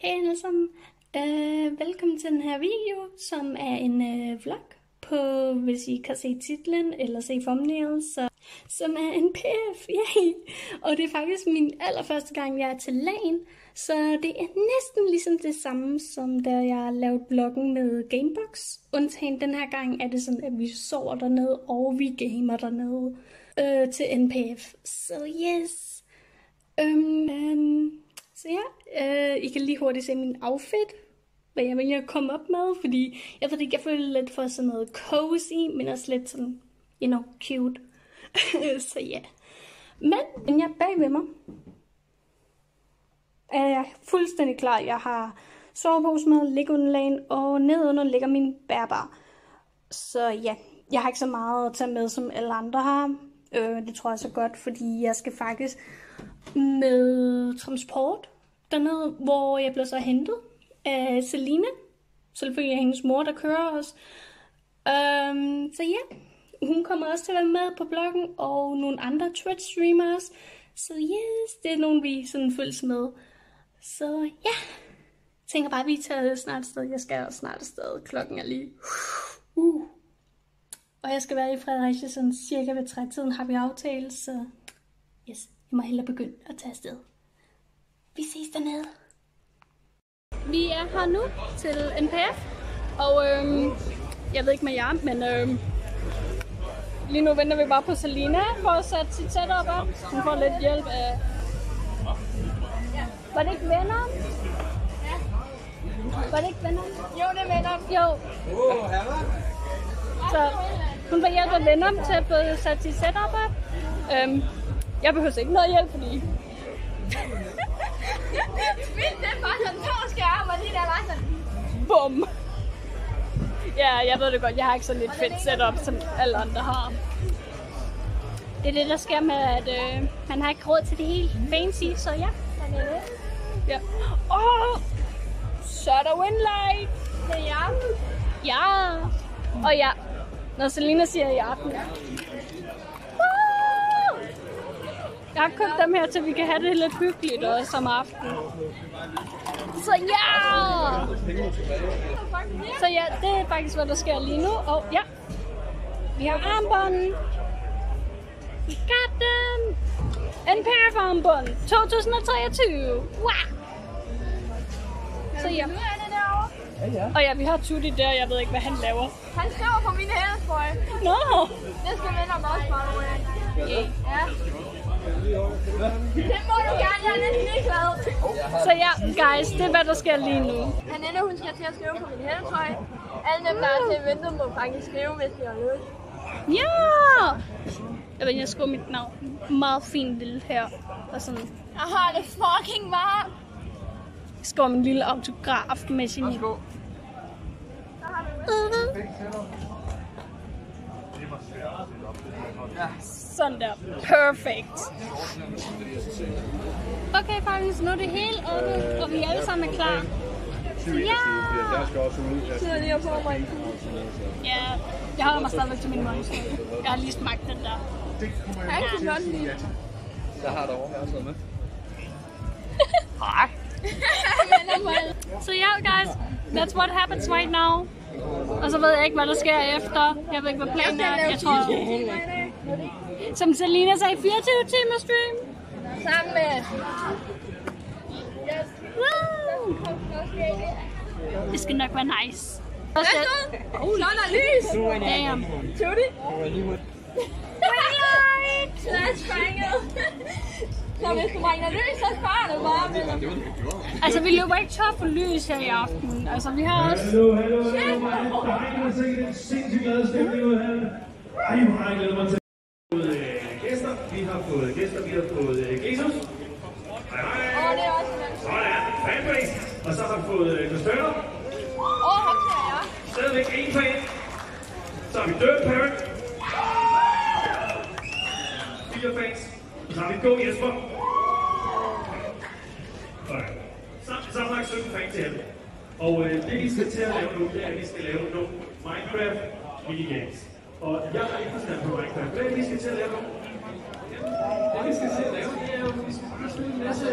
Hej alle sammen. Velkommen til den her video, som er en vlog på, hvis I kan se titlen eller se thumbnail, som er en PF. Yay! Og det er faktisk min allerførste gang, jeg er til LAN, så det er næsten ligesom det samme, som da jeg lavede vloggen med Gamebox. Undtagen den her gang er det sådan, at vi sover dernede, og vi gamer dernede til NPF. Så yes! Så ja, I kan lige hurtigt se min outfit, hvad jeg vælger at komme op med, fordi jeg ved ikke, jeg føler lidt for sådan noget cozy, men også lidt sådan, cute. Så ja. Men jeg bag ved mig er jeg fuldstændig klar. Jeg har sovepose med, liggeunderlagen, og nedunder ligger min bærbar. Så ja, jeg har ikke så meget at tage med, som alle andre har. Det tror jeg så godt, fordi jeg skal faktisk med transport dernede, hvor jeg blev så hentet af Selina. Selvfølgelig er hendes mor, der kører os. Så ja, hun kommer også til at være med på bloggen, og nogle andre Twitch-streamers. Så yes, det er nogen, vi sådan følges med. Så ja, jeg tænker bare, at vi tager snart afsted. Jeg skal også snart afsted. Klokken er lige... Og jeg skal være i Fredericia sådan cirka ved 3-tiden, har vi aftalt, så yes, jeg må hellere begynde at tage afsted. Vi ses dernede. Vi er her nu til NPF, og jeg ved ikke med jer, men lige nu venter vi bare på Selina for at sætte sit setup op. Hun får lidt hjælp af... Var det ikke venner? Var det ikke venner? Jo, det er venner. Jo. Så hun får hjælp af venner til at få sat sit setup op. Jeg behøver ikke noget hjælp, fordi... Det er bare sådan 2 skærme, og lige der var sådan... Bum! Ja, jeg ved det godt. Jeg har ikke så lidt fedt setup, som alle andre har. Det er det, der sker med, at man har ikke råd til det hele fancy, så ja. Sådan er det. Ja. Så er der windlight! Det er jeg. Ja! Og ja, når Selina siger i aften. Jeg har købt dem her, til vi kan have det lidt hyggeligt også om aftenen. Så ja! Så ja, det er faktisk, hvad der sker lige nu. Og ja, vi har armbånd. We got them! NPF armbånd 2023. Wow! Så ja. Og ja, vi har Tutti der, jeg ved ikke, hvad han laver. Han skriver på mine hændesbøj. Nå! Det skal venner mig også, by the way. Ja. Det må du gerne, jeg er næsten ligeglad. Så ja, guys, det er hvad der sker lige nu. Hanne, hun skal til at skrive på min hændetøj. Alle dem, der er til ventet, må faktisk skrive, hvis de har lyst. Ja! Jeg ved, jeg skriver mit navn. Meget fint lille her. Og sådan. Jeg har det fucking varmt. Jeg skriver min lille autograf med sin... Sådan der. Perfekt. Okay, faktisk, nu er det hele oppe, og vi alle sammen er klar. Ja! Sidder lige og får mig en kugle. Ja, jeg holder mig stadigvæk til min monster. Jeg har lige smagt den der. Jeg har ikke godt lide. Jeg har derovre med. Hej. So yeah, guys, that's what happens right now. Og så ved jeg ikke, hvad der sker efter. Jeg ved ikke, hvad planen er. Jeg tror, som Selina sagde, 24 timer stream. Sammen med... Woo! Det skal nok være nice. Så er der lys! Damn. Tutti! Der er sprænget! Så hvis du brænder lys, så sparer du bare med. Altså, vi løber ikke tør for lys her i aften. Altså, vi har også... Hallo. Drengene se den sindssygt glade stemning ud her. Ej, hvor har jeg glædet mig til gæster. Vi har fået gæster, vi har fået Jesus. Hej. Det er også nemt. Sådan, fanbase. Og så har vi fået Christønder. Ham ser jeg. Stadigvæk en fan. Så har vi Dirt Parent. 4 fans. Så har vi Go Jesper. Okay. Sammenlagt 17 fans til alle. Og det vi skal til at lave nu, det er, at vi skal lave nogle Minecraft minigames. Og jeg har ikke forstand på Minecraft. Hvad er det, vi skal til at lave nu? Det vi skal til at lave, det er jo, vi skal bare spille en masse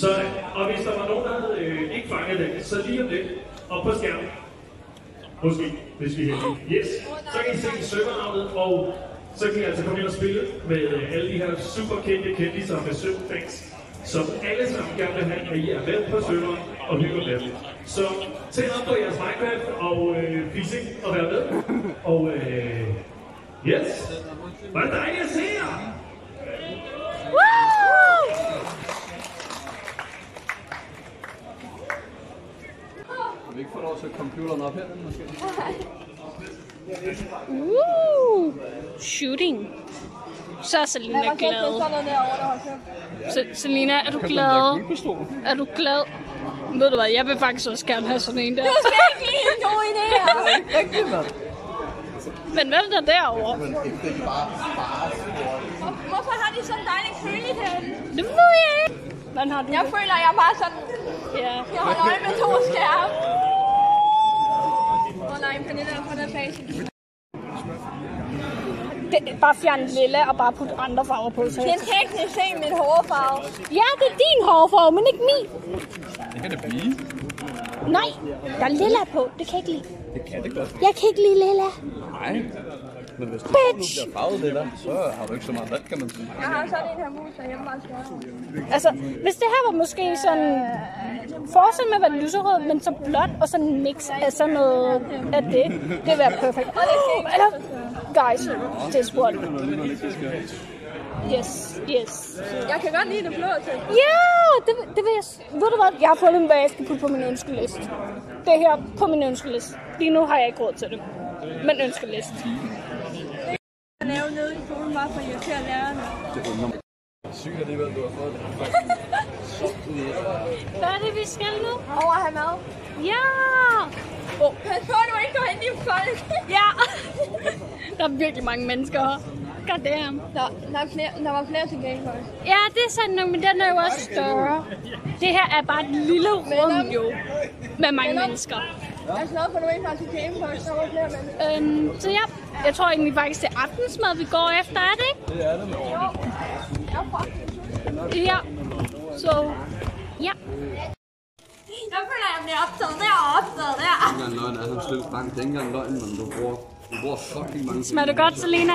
Så, og hvis der var nogen, der havde ikke fanget det, så lige om lidt, op på skærmen, måske, hvis vi er heldige, yes, så kan I se servernavnet, og så kan I altså komme ind og spille med alle de her super kendte kendiser med søvnfans, som alle sammen gerne vil have, at I er med på serveren og hygger med dem. Så tænd op på jeres Minecraft og PC og vær med. Og yes, hvor er det dejligt at se jer! Kan vi ikke få lov til computeren op her, måske? Shooting. Så er Selina glad. Selina, er du glad? Er du glad? Ved du hvad, jeg vil faktisk også gerne have sådan en der. Det er ikke lige en god idé. Men hvem er derovre? Hvorfor har de sådan dejligt køligt herinde? Det ved jeg ikke. Hvordan har du Jeg det? føler, at jeg er bare sådan... Ja. Jeg holder øje med 2 skærme. Nej, Pernille er på den base. Bare fjern lilla og bare putte andre farver på. Så Det er teknisk set min hårfarve. ja, det er din hårfarve, men ikke min. Det kan det blive. Nej, der er lilla på. Det kan jeg ikke lide. Det kan det godt. Jeg kan ikke lide lilla. Nej. Men hvis det Bitch. bliver farvet det der, så har du ikke så meget valg, kan man sige. Jeg har sådan en her mus derhjemme, meget skærme. Altså, hvis det her var måske sådan... Forestil med at være lyserød, men så blåt og sådan en mix af sådan noget af det. Det vil være perfekt. Eller, guys, det er spurgt. Yes, yes. Jeg kan godt lide det blå til. Ja, det vil jeg... Ved du hvad? Jeg har fundet, hvad jeg skal putte på min ønskeliste. Det her på min ønskeliste. Lige nu har jeg ikke råd til det. Men ønskeliste. Jeg laver nede i skolen bare for at irritere lærerne. Det undrer mig. Sygt alligevel, du har fået det. Hvad er det, vi skal nu? Over at have mad. Ja! Pas på, at du ikke går ind i folk. Ja! Der er virkelig mange mennesker her. Goddamn. Der var flere til gengæld. Ja, det er sådan noget, men den er jo også større. Det her er bare et lille rum jo. Med mange mennesker. Jeg er glad for, at du ikke har til Gamefolk, så var flere mennesker. Så ja, jeg tror egentlig faktisk, det er aftensmad, vi går efter, er det ikke? Det er det med Jeg er faktisk. Ja. Så, ja. Jeg føler, at jeg bliver optaget der og optaget der. Det er ikke engang løgn, at han slet bank. Det er ikke engang løgn, men du bruger fucking mange. Smager det godt, Selina?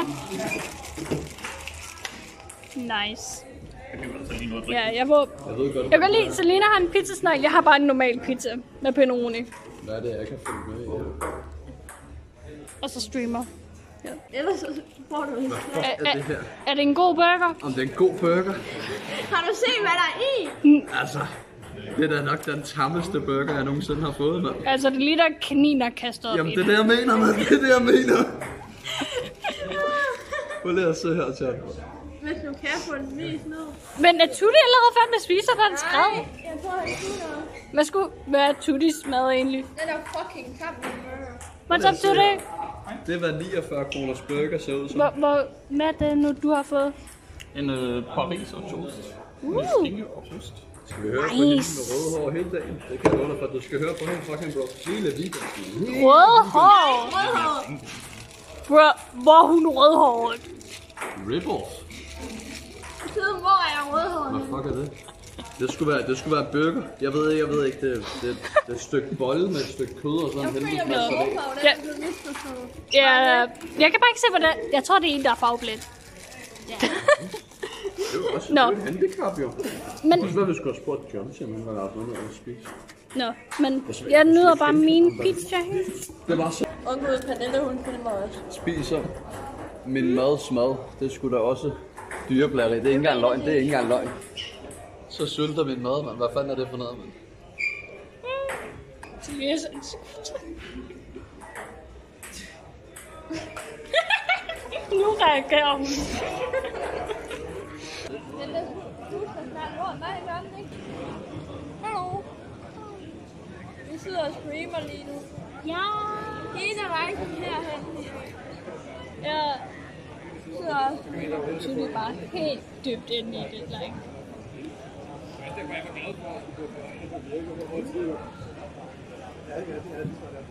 Nice. Ja, jeg kan lide, Selina har en pizzasnegl. Jeg har bare en normal pizza med pepperoni. Hvad er det, jeg kan følge med i? Og så streamer. Ja. Ellers så får du en. Er det her? Er det en god burger? Om det er en god burger? Har du set, hvad der er i? Altså, det er da nok den tammeste burger, jeg nogensinde har fået, mand. Altså, det er lige der kaniner kaster op Jamen, i det er det, jeg mener, mand. Det er det, jeg mener. Prøv lige at se her, Tjern. Hvis du kan få den mest ned. Men er Tutti allerede færdig med at spise, og der er en skred? Jeg tror ikke, Hvad er Tuttis mad egentlig? den er fucking tam med burger. What's up, Tutti? Det er hvad 49 kroners burger ser ud som. Hvad er det nu, du har fået? En Paris og toast. Med skinke og ost. Skal vi høre på hende med røde hår hele dagen? Det kan jeg love dig for, at du skal høre på hende fucking bro. Hele weekenden. Røde hår? Bro, hvor er hun rødhåret? Ripples. Siden hvor er jeg rødhåret? Hvad fuck er det? Det skulle være burger. Jeg ved ikke. Det er et stykke bolle med et stykke kød og sådan en helvede Jeg masse bliver af. rødhåret, den er blevet misforstået. Ja, jeg kan bare ikke se, hvordan... Jeg tror, det er en, der er farveblind. Det er jo også Nå. et handicap, jo. Men, Jeg synes, vi skulle have spurgt John, simpelthen, hvad der er noget at spise. men jeg nyder bare min pizza. Det var så. Og gud, Pernille, hun filmer også. Spiser min mad. Det skulle da også dyreblæri. Det er ikke engang løgn. Så sylter min mad, mand. Hvad fanden er det for noget, mand? Nu reagerer hun. Men det du skal snart rundt. Nej, det gør den ikke. Hallo. Vi sidder og streamer lige nu. Ja. Hele rejsen herhen. Ja. Sidder også. Så det er bare helt dybt ind i det, like.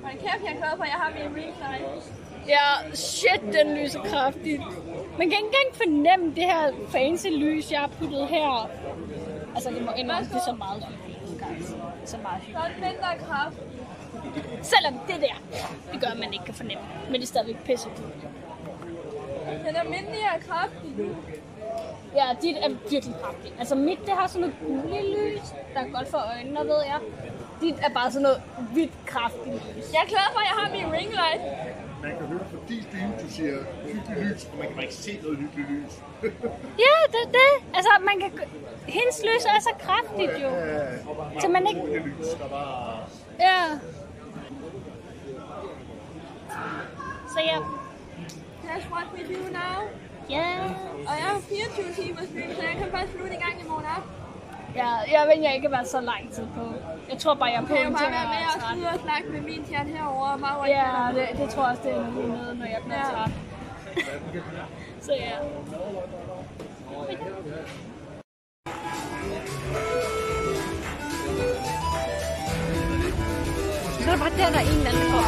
Hold kæft, jeg er glad for, at jeg har min ring light. Ja, shit, den lyser kraftigt. Man kan ikke engang fornemme det her fancy lys, jeg har puttet her. Altså, det må indrømme, det er så meget hyggeligt, guys. Så meget hyggeligt. Så mindre kraft. Selvom det der, det gør, at man ikke kan fornemme. Men det er stadigvæk pissekult. Den er mindre kraftig. Ja, dit er virkelig kraftigt. Altså mit, det har sådan noget gule lys, der er godt for øjnene, ved jeg. Dit er bare sådan noget hvidt kraftigt lys. Jeg er glad for, at jeg har min ring light. Man kan høre på din stime, du siger hyggeligt lys, og man kan bare ikke se noget hyggeligt lys. Ja, det er det. Altså, man kan... Hendes lys er så kraftigt, jo. Så man ikke... Lys, der bare... Ja. Så ja. That's what we do now. Ja. Og jeg har 24 timer stream, så jeg kan først flyve i gang i morgen op. Ja, jeg ved, jeg ikke har været så lang tid på. Jeg tror bare, jeg er på Kan jeg en bare til være med og at skyde og snakke med min tjern herovre? Meget Ja, det tror jeg også, det er noget, når jeg bliver træt. Så ja. Så er det bare der er en eller anden for.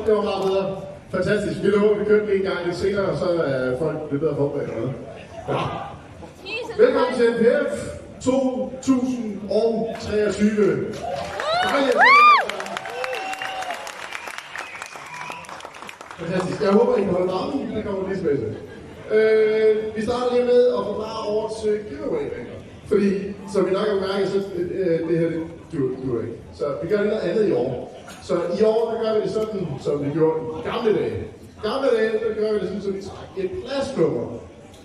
Det var meget bedre. Fantastisk. Vi lover, vi kørte en gang lidt senere, så er folk lidt bedre forberedt. Ja. Velkommen til NPF 2023. Fantastisk. Jeg håber, I kan holde varmen. Det kommer lige spidse. Vi starter lige med at forklare årets giveaway. Fordi, som vi nok har mærket, så det her duer ikke. Så vi gør lidt noget andet i år. Så i år, der gør vi det sådan, som vi gjorde i gamle dage. I gamle dage, der gør vi det sådan, så vi trækker et pladsnummer.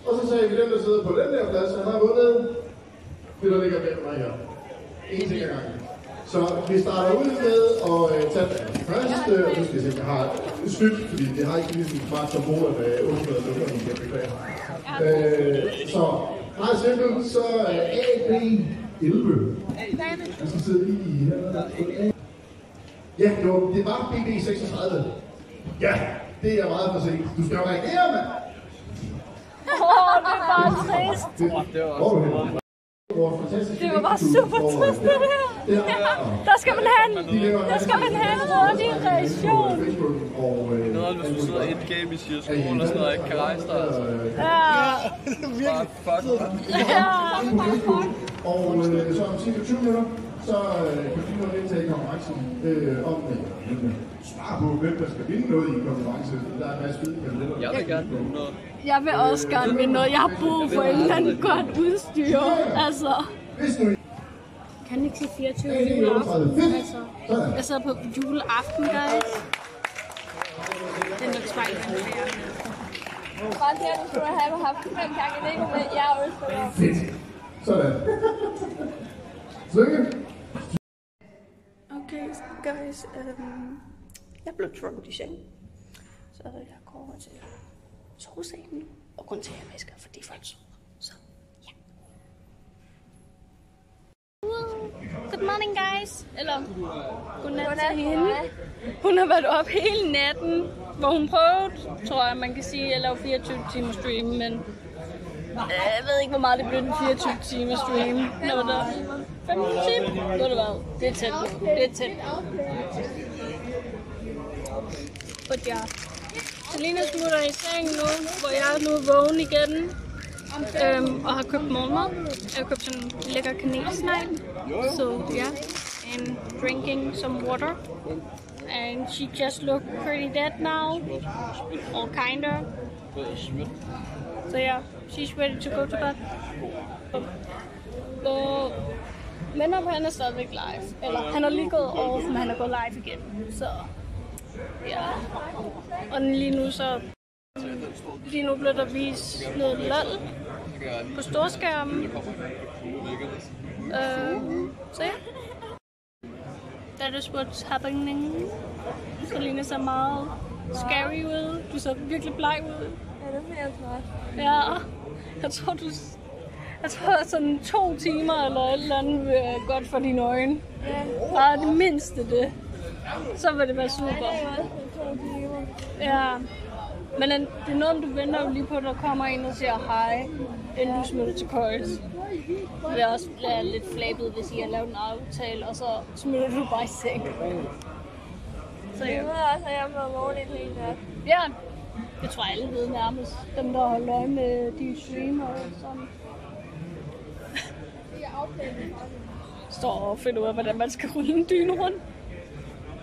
Og så sagde vi, dem der sidder på den der plads, han har vundet det, der ligger bag mig her. En ting ad gangen. Så vi starter ud med at tage den første, og nu skal jeg se, jeg har snydt, fordi det har ikke ligesom smart som bruger med 800 nummer, I kan beklage. Så meget simpelt, så er AB11. Jeg skal sidde lige i her. Ja, jo, det var BB36. Ja, det er meget for sent. Du skal jo reagere, mand! Det er bare trist. Det var bare super trist, det her. Der skal man have en hurtig reaktion. Noget, hvis du sidder i et game i Sjælsbro eller sådan noget, ikke kan rejse dig, altså. Ja. Bare fuck. Ja. Og så om cirka 20 minutter, så kan vi nå lidt til konkurrencen om svar på, hvem der skal vinde noget i konkurrencen. Der er en masse fede kandidater. Jeg vil gerne vinde noget. Jeg vil også gerne vinde noget. Jeg har brug for en eller anden godt udstyr. Altså. Kan I ikke sige 24 juleaften? Altså, jeg sidder på juleaften, guys. Det er nok svært, at jeg Bare til, at du skulle have haft 5 gange Lego med. Jeg er Østbøger. Fedt. Sådan. Lykke. Okay, guys. Jeg blev drunk i seng. Så jeg går over til sovesengen. Og grunden til, at jeg vasker, fordi folk sover. Så ja. Good morning, guys. Eller godnat til hende. Hun har været op hele natten, hvor hun prøvede, tror jeg, man kan sige, at lave 24 timer stream, men jeg ved ikke, hvor meget det blev den 24 timer stream. Hvad var der? 15 timer? Ved du hvad? Det er tæt. Det er tæt. But ja. Selina smutter i seng nu, hvor jeg er nu vågen igen. Og har købt morgenmad. Jeg har købt sådan en lækker kanelsnegl. So yeah, and drinking some water. And she just looked pretty dead now, or kinda. So yeah, she's ready to go to bed. Venner, han er stadigvæk live. Eller han har lige gået off, men han er gået live igen. Så ja. Og lige nu bliver der vist noget LOL på storskærmen. Så ja. That is what's happening. Selina ser meget scary ud. Du ser virkelig bleg ud. Ja, det bliver jeg træt. Ja, jeg tror at sådan 2 timer eller et eller andet vil godt for dine øjne. Ja. Bare det mindste det. Så vil det være super. Ja, det er også 2 timer. Ja. Men det er noget, du venter jo lige på, at der kommer en og siger hej, inden du smutter til køjes. Det vil også blive lidt flabet, hvis I har lavet en aftale, og så smutter du bare i seng. Så Jeg ja. ved også, at jeg må vågne en hel nat. Ja, det tror jeg alle ved nærmest. Dem, der holder øje med de streamer og sådan. Står og finder ud af, hvordan man skal rulle en dyne rundt.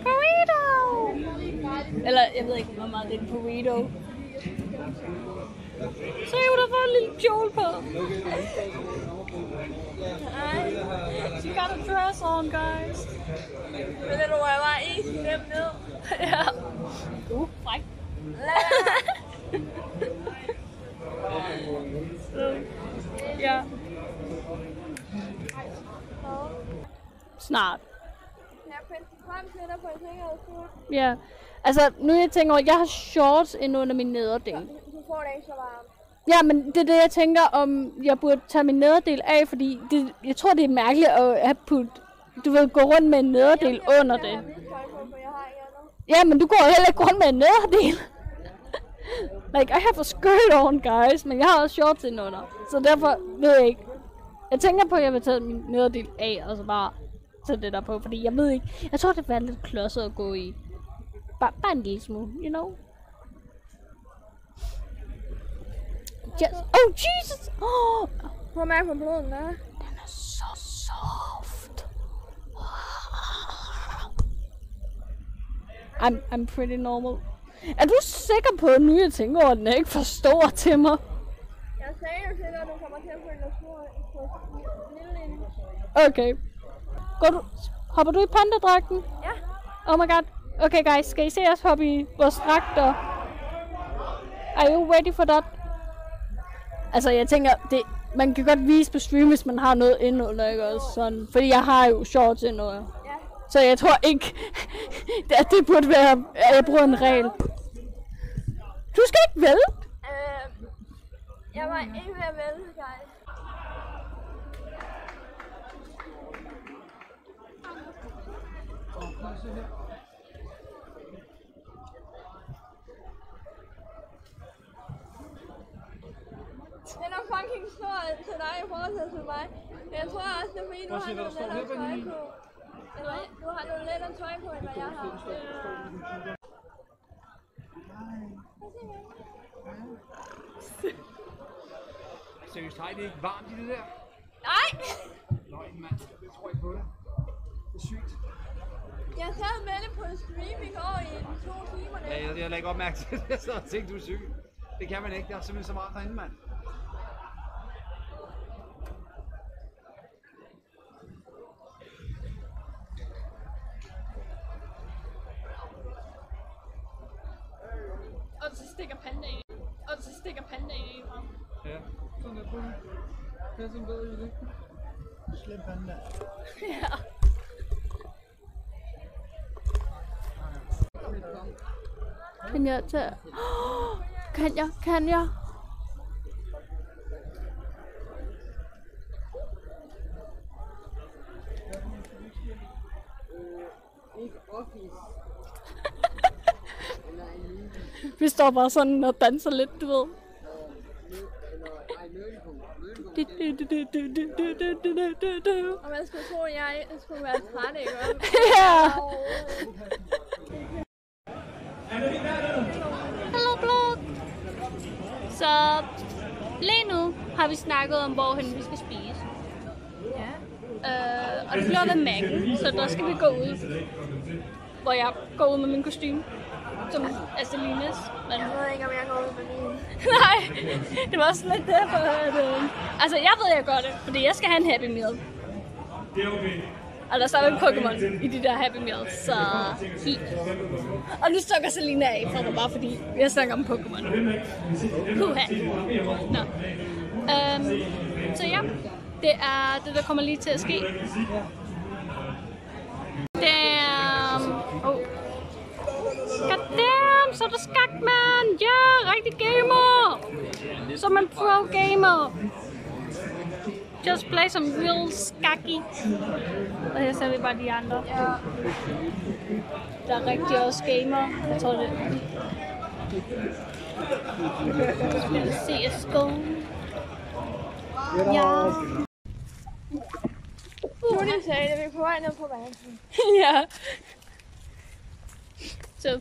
Burrito! Eller, jeg ved ikke, hvor meget det er en burrito. Se, der var en lille kjole på. She got a dress on, guys. Men ved du, hvor jeg var i? Nemt ned. Ja. Fræk. Ja. Snart. Jeg har pyntet frem til dig på en ting og sur. Ja. Altså, nu jeg tænker over, jeg har shorts ind under min nederdel. Du får det ikke så varmt. Ja, men det er det, jeg tænker, om jeg burde tage min nederdel af, fordi jeg tror, det er mærkeligt at have du ved, gå rundt med en nederdel under det. Ja, men du går heller ikke rundt med en nederdel. Like, I have a skirt on, guys, men jeg har også shorts ind under. Så derfor ved jeg ikke. Jeg tænker på, at jeg vil tage min nederdel af, og så bare sætte det der på, fordi jeg ved ikke. Jeg tror, det vil være lidt klodset at gå i. Bare en lille smule, you know? Yes. Oh, Jesus! Oh. Prøv at mærke på bloden, der. Den er så soft. I'm pretty normal. Er du sikker på, at nu jeg tænker over, at den ikke for stor til mig? Jeg sagde jo til dig, at du kommer til at føle dig små på lille en. Okay. Hopper du i pandadragten? Ja. Oh my god. Okay guys, skal I se os hoppe i vores dragter? Are you ready for that? Altså jeg tænker, man kan godt vise på stream, hvis man har noget indunder, ikke også? Sådan, fordi jeg har jo shorts indunder. Ja. Så jeg tror ikke, at det burde være, at jeg bruger en regel. Du skal ikke vælge. Jeg var ikke ved at vælge, guys. Den er fucking stor til dig i forhold til mig. Men jeg tror også, det er fordi, du har noget lettere tøj på. Eller du har noget lettere tøj på, end hvad jeg har. Seriøst, har I det ikke varmt i det der? Nej! Løgn, mand. Det tror jeg ikke på det. Det er sygt. Jeg sad med det på stream i går i 2 timer. Ja, jeg lagde ikke opmærke til det. Jeg sad og tænkte, du er syg. Det kan man ikke. Der er simpelthen så meget derinde, mand. Og så stikker panda i. Ja, sådan der på det. Det er sådan bedre i det. Slem panda. Ja. Kan jeg tage? Kan jeg? Vi står bare sådan og danser lidt, du ved. Og man skulle tro, at jeg skulle være træt, ikke? Ja. Hello blog. Så lige nu har vi snakket om, hvorhen vi skal spise. Ja. Og det bliver ved Mac'en, så der skal vi gå ud. Hvor jeg går ud med min kostume. Som er Selinas. Men... Jeg ved ikke, om jeg går ud med min. Nej, det var også lidt derfor, at... Altså, jeg ved, jeg gør det, fordi jeg skal have en Happy Meal. Det er okay. Og der er stadig Pokémon i de der Happy Meals, så og nu stukker Selina af fra mig, bare fordi jeg snakker om Pokémon. Puha. Nå. Så ja, det er det, der kommer lige til at ske. Damn. Oh. Goddamn, så er der skak, man. Ja, rigtig gamer. Som en pro gamer. Just play some real skaki. Og her ser vi bare de andre. Der er rigtig også gamer. Jeg tror det spiller CSGO. Ja. Julie sagde, at vi er på vej ned på vandet. Ja. Så.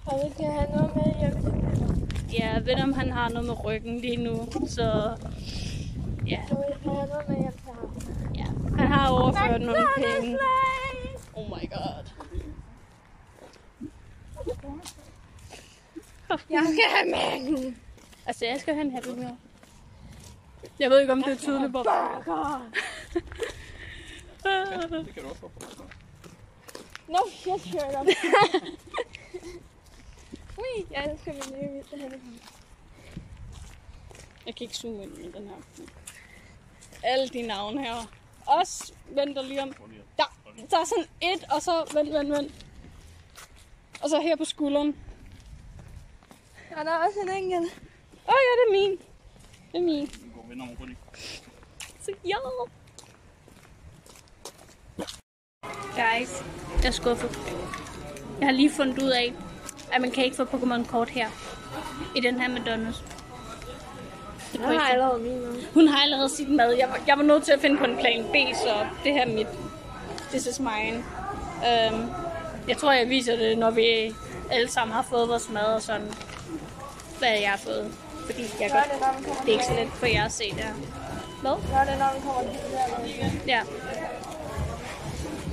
Og vi skal have noget med hjem. Ja, jeg ved om han har noget med ryggen lige nu, så ja. Så vi skal have noget med hjem til ham. Ja, han har overført nogle penge. Oh my god. Jeg skal have mængden. Altså, jeg skal have en Happy Meal. Jeg ved ikke, om det er tydeligt, hvor Det kan du også få. No shit, Sherlock. Ui, ja, det skal vi lige vide, det Jeg kan ikke zoome ind med den her. Alle de navne her. Også venter lige om. Der er sådan et, og så vent. Og så her på skulderen. Og der er også en enkelt. Ja, det er min. Det er min. God venner over det. Så ja. Guys, jeg er skuffet. Jeg har lige fundet ud af, at man kan ikke få Pokémon-kort her. I den her McDonald's. Jeg har allerede min mad. Hun har allerede sit mad. Jeg var nødt til at finde på en plan B, så det her er mit. This is mine. Jeg tror, jeg viser det, når vi alle sammen har fået vores mad og sådan. Hvad jeg har fået. Fordi jeg godt. Det er ikke så let for jer at se det her. Hvad? Gør det, når vi kommer til det der. Ja.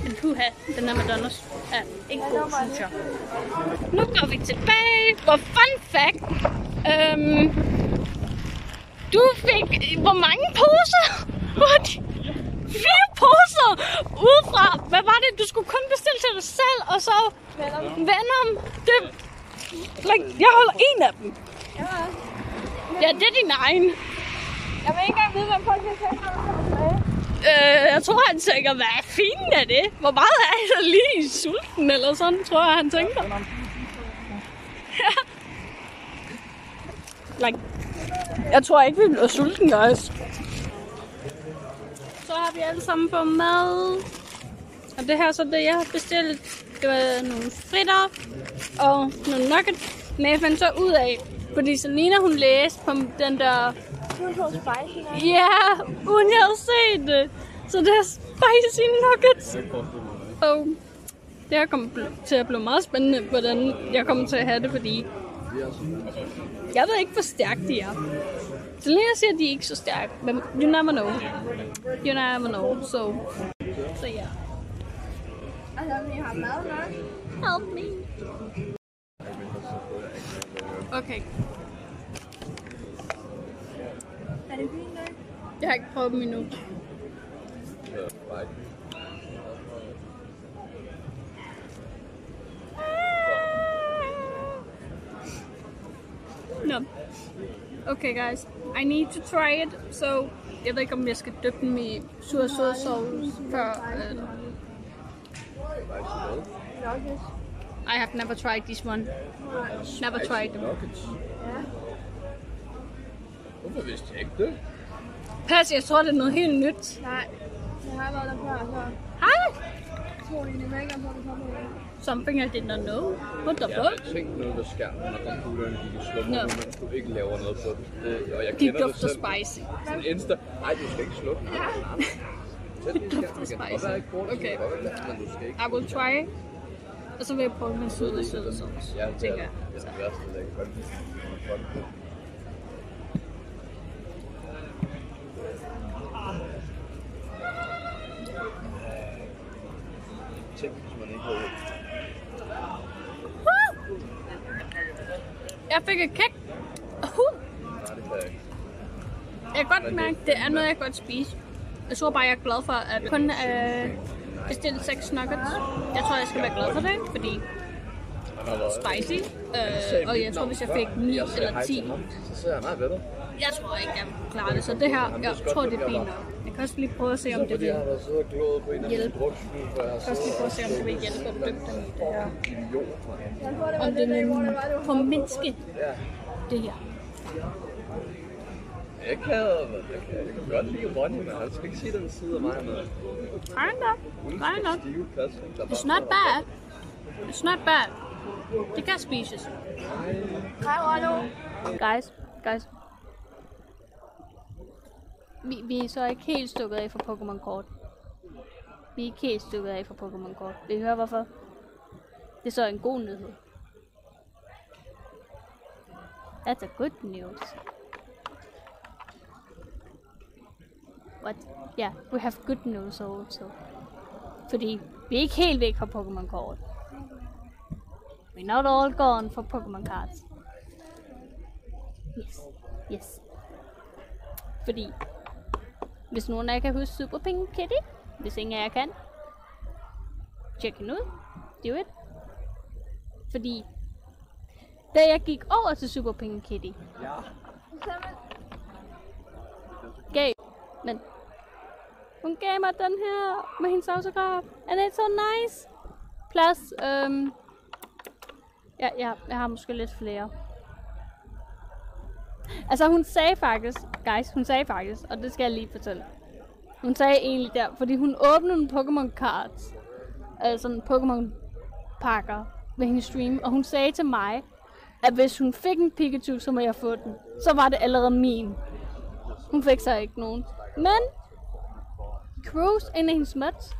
Men puha, den her McDonald's er ikke god, synes jeg. Nu går vi tilbage. Og fun fact. Du fik hvor mange poser? 4 poser udefra. Hvad var det? Du skulle kun bestille til dig selv, og så Venom. Det, jeg holder en af dem. Ja, det er din egen. Jeg vil ikke engang vide, hvad folk vil tage, når du kommer tilbage. Jeg tror, han tænker, hvad fint er det? Hvor meget er jeg så lige sulten, eller sådan, tror jeg, han tænker. Ja. Jeg tror ikke, vi bliver sulten, guys. Så har vi alle sammen på mad. Og det her så det, jeg har bestilt. Det var nogle fritter og nogle nuggets. Men jeg fandt så ud af, fordi Selina hun læste på den der... Ja, uden jeg havde set det. Så det er spicy nuggets. Og det her kommer til at blive meget spændende, hvordan jeg kommer til at have det, fordi... Jeg ved ikke, hvor stærke de er. Selina siger, at de er ikke så stærke, men you never know. You never know, so ja. Altså, vi har mad nok. Help me. Okay. Er det fint nok? Jeg har ikke prøvet dem endnu. No. Okay, guys. I need to try it. So, jeg ved ikke, om jeg skal dyppe dem i sur sødsauce før. I have never tried this one. Never tried them. Hvorfor vidste jeg ikke det? Pas, jeg tror, det er noget helt nyt. Nej, jeg har været der før, så... Hej! Jeg tror egentlig ikke, om det kommer igen. Something I did not know. What the Jeg har fuck? tænkt noget ved skærmen, når computeren gik i slummer, No. mens du ikke laver noget på det. Og jeg De kender det dufter selv. spicy. Sådan insta. Nej, du skal ikke slukke. Nej. Sæt lige skærmen igen. spicy. Og der er ikke kort, Okay. men du skal ikke. I will try. Og så vil jeg prøve med søde sauce. Ja, det er Tænker jeg. det værste, jeg kan godt lide. Tænk, hvis man ikke havde... Jeg fik et kæk. Nej, det kan jeg ikke. Jeg kan godt mærke, det er noget, jeg kan godt spise. Jeg tror bare, jeg er glad for, at kun bestilt 6 nuggets. Jeg tror, jeg skal være glad for det, fordi spicy. Og jeg tror, hvis jeg fik 9 eller 10, jeg tror ikke, jeg vil klare det. Så det her, jeg tror, det er fint nok. Jeg kan også lige prøve at se, om det vil hjælpe. Jeg kan også lige prøve at se, om det vil hjælpe at dyppe dem i det her. Om det vil formindske det her. Jeg kan godt lide Ronny, men han skal ikke sige den side af mig med. Kind of. It's not bad. It's not bad. Det kan spises. Hej, Rollo. Guys. Vi er så ikke helt stukket af for Pokémon-kort. Vi er ikke helt stukket af for Pokémon-kort. Vil I høre hvorfor? Det er så en god nyhed. That's a good news. What? Yeah, we have good news also. Fordi vi er ikke helt væk fra Pokémon-kort. We're not all gone for Pokémon cards. Yes. Fordi hvis nogen af jer kan huske Super Pink Kitty, hvis ingen af jer kan, check den ud. Do it. Fordi da jeg gik over til Super Pink Kitty, men hun gav mig den her med hendes autograf, and it's so nice. Plus, jeg har måske lidt flere. Altså hun sagde faktisk, og det skal jeg lige fortælle. Hun sagde egentlig der, fordi hun åbnede en Pokémon cards, altså en Pokémon pakker ved hendes stream, og hun sagde til mig, at hvis hun fik en Pikachu, så må jeg få den. Så var det allerede min. Hun fik så ikke nogen. Men Cruz, en af hendes mods,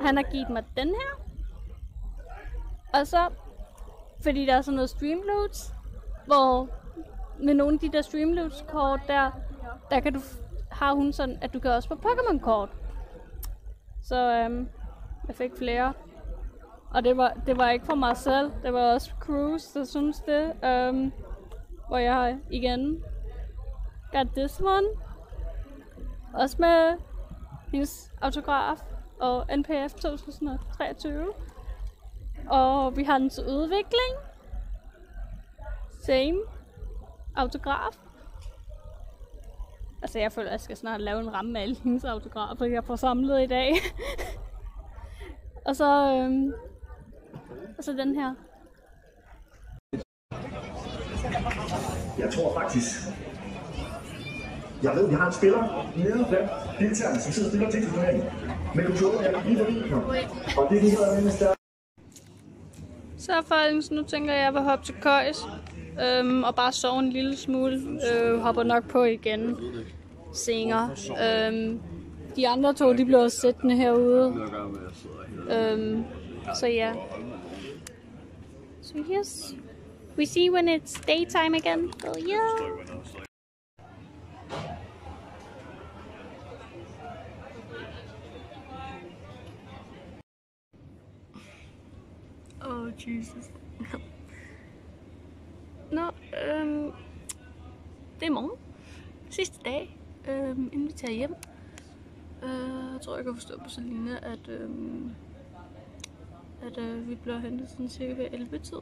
han har givet mig den her. Og så, fordi der er sådan noget streamloads, hvor med nogle af de der streamloads-kort der kan du, har hun sådan, at du kan også få Pokémon-kort. Så jeg fik flere. Og det var ikke for mig selv, det var også Cruz, der synes det. Hvor jeg igen got this one. Også med hendes autograf og NPF 2023. Og vi har den til udvikling. Same. Autograf. Altså jeg føler, at jeg skal snart lave en ramme med alle hendes autografer, jeg får samlet i dag. og så den her. Jeg tror faktisk, jeg ved, vi har en spiller nede blandt deltagerne, som sidder og spiller teknisk-turneringen. Men controller er lige forbi nu. Og det er lige der med der. Så folkens, nu tænker jeg, at jeg vil hoppe til køjs. Og bare sove en lille smule. Hopper nok på igen senere. De andre to, de bliver siddende herude. Så ja. So yes, we see when it's daytime again. So yeah. Oh Jesus. Nå, det er morgen. Sidste dag, inden vi tager hjem. Jeg tror, jeg kan forstå på Selina, at vi bliver hentet sådan cirka ved 11-tid.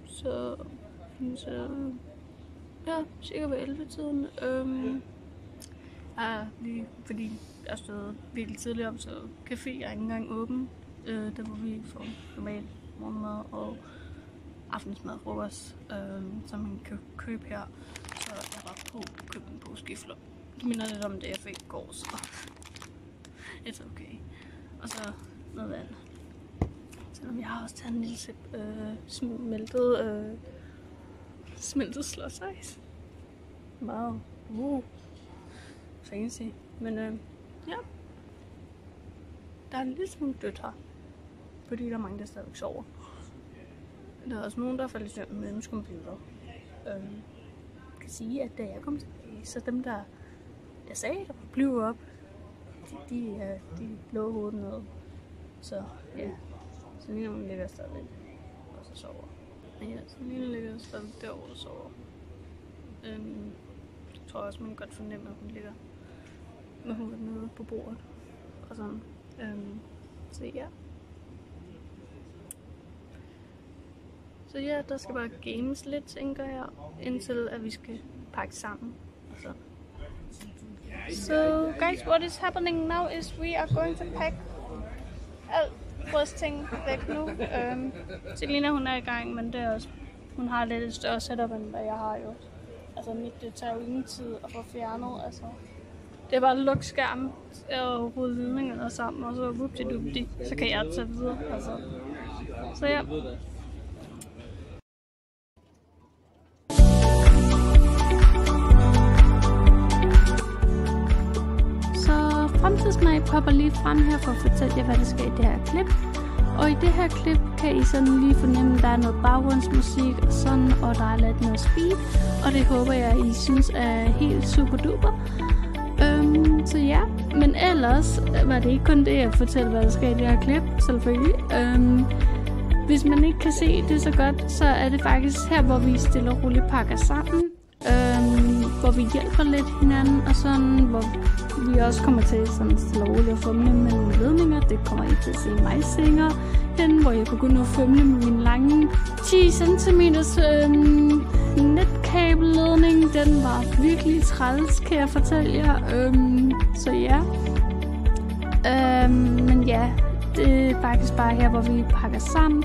Så, ja, cirka ved 11-tiden. Lige fordi jeg stod virkelig tidligt op, så café er ikke engang åben. Der hvor vi får normalt morgenmad og aftensmad, frokost, som man kan købe her. Så jeg var på købe en pose gifler. Det minder lidt om det, jeg fik i går, så it's okay. Og så noget vand. Selvom jeg har også taget en lille sip smeltet slåsice. Wow. Fancy. Men ja. Der er en lille smule dødt her. Fordi der er mange, der stadigvæk sover. Der er også nogen, der falder i søvn med ens computer. Kan sige, at da jeg kom tilbage, så dem, der jeg sagde, der kunne blive op, de lå hovedet ned. Så ja, så lige nu ligger jeg stadigvæk og så sover. Ja, så lige nu ligger jeg stadigvæk derovre og sover. Jeg tror også, man kan godt fornemme, at hun ligger Men hun var nede på bordet. Og sådan. Så ja. Så ja, der skal bare games lidt, tænker jeg. Indtil at vi skal pakke sammen. Og så. So guys, what is happening now is we are going to pack alt vores ting væk nu. Selina, hun er i gang, men det er også, hun har lidt et større setup, end hvad jeg har jo. Altså det tager jo ingen tid at få fjernet, altså. Det er bare at lukke skærmen og rode ledningerne sammen, og så whoopty-doopty, så kan jeg tage videre, altså. Så ja. Fremtidsmag popper lige frem her for at fortælle jer, hvad der sker i det her klip. Og i det her klip kan I sådan lige fornemme, at der er noget baggrundsmusik og sådan, og der er lidt noget speed. Og det håber jeg, I synes er helt super duper. Så ja, men ellers var det ikke kun det, jeg fortæller, hvad der sker i det her klip, selvfølgelig. Hvis man ikke kan se det så godt, så er det faktisk her, hvor vi stille og roligt pakker sammen. Hvor vi hjælper lidt hinanden, og sådan, hvor vi også kommer til sådan stille og roligt at fumle med nogle ledninger. Det kommer I til at se mig senere hen, hvor jeg begynder at fumle med min lange 10 cm netkabelledning. Den var virkelig træls, kan jeg fortælle jer. Så ja. Men ja, det er faktisk bare her, hvor vi pakker sammen.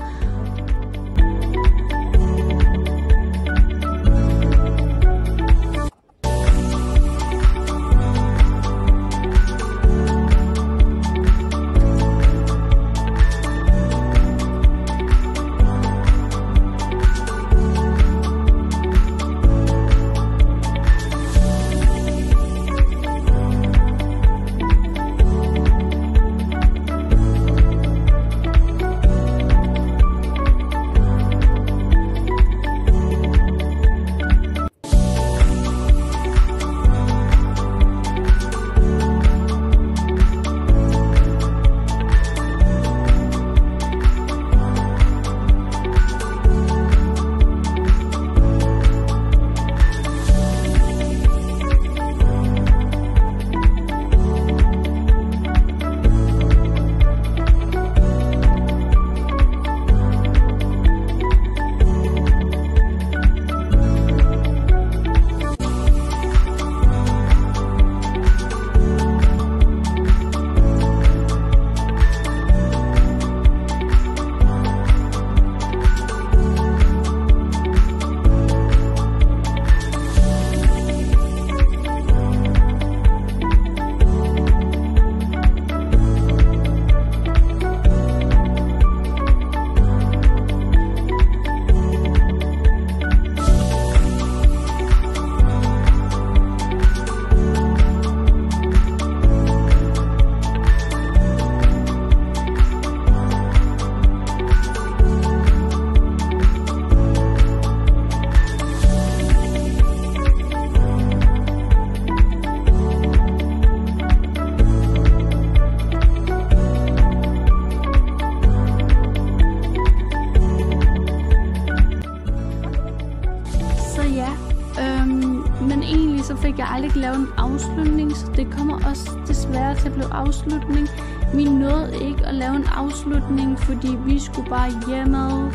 fik jeg aldrig lavet en afslutning, så det kommer også desværre til at blive afslutning. Vi nåede ikke at lave en afslutning, fordi vi skulle bare hjemme.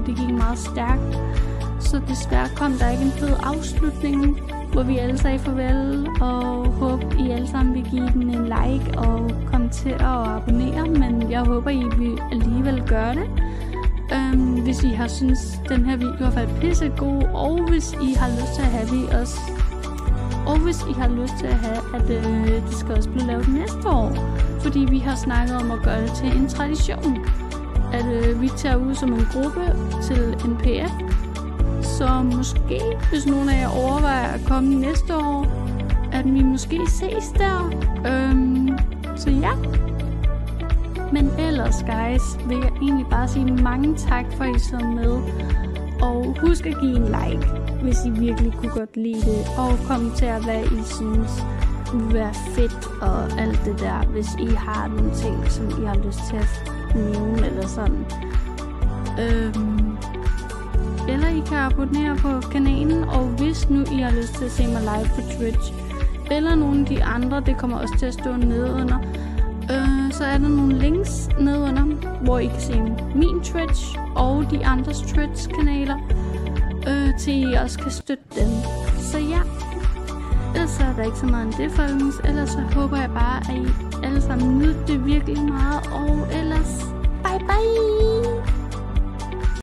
Det gik meget stærkt, så desværre kom der ikke en fed afslutning, hvor vi alle sagde farvel, og håber I alle sammen vil give den en like og kommentere og abonnere, men jeg håber I vil alligevel gøre det. Hvis I har synes den her video har været pissegod, og hvis I har lyst til at have vi også, og hvis I har lyst til at have, at det skal også blive lavet næste år, fordi vi har snakket om at gøre det til en tradition, at vi tager ud som en gruppe til NPF. Så måske, hvis nogen af jer overvejer at komme næste år, at vi måske ses der. Så ja. Men ellers, guys, vil jeg egentlig bare sige mange tak for, at I så med. Og husk at give en like, hvis I virkelig kunne godt lide det. Og kommentere, hvad I synes vil være fedt og alt det der, hvis I har nogle ting, som I har lyst til at nævne eller sådan. Eller I kan abonnere på kanalen, og hvis nu I har lyst til at se mig live på Twitch, eller nogle af de andre. Det kommer også til at stå nedenunder. Så er der nogle links nedenunder, hvor I kan se min Twitch og de andres Twitch-kanaler, til I også kan støtte dem. Så ja, ellers er der ikke så meget end det, folkens. Ellers så håber jeg bare, at I alle sammen nyder det virkelig meget. Og ellers, bye bye!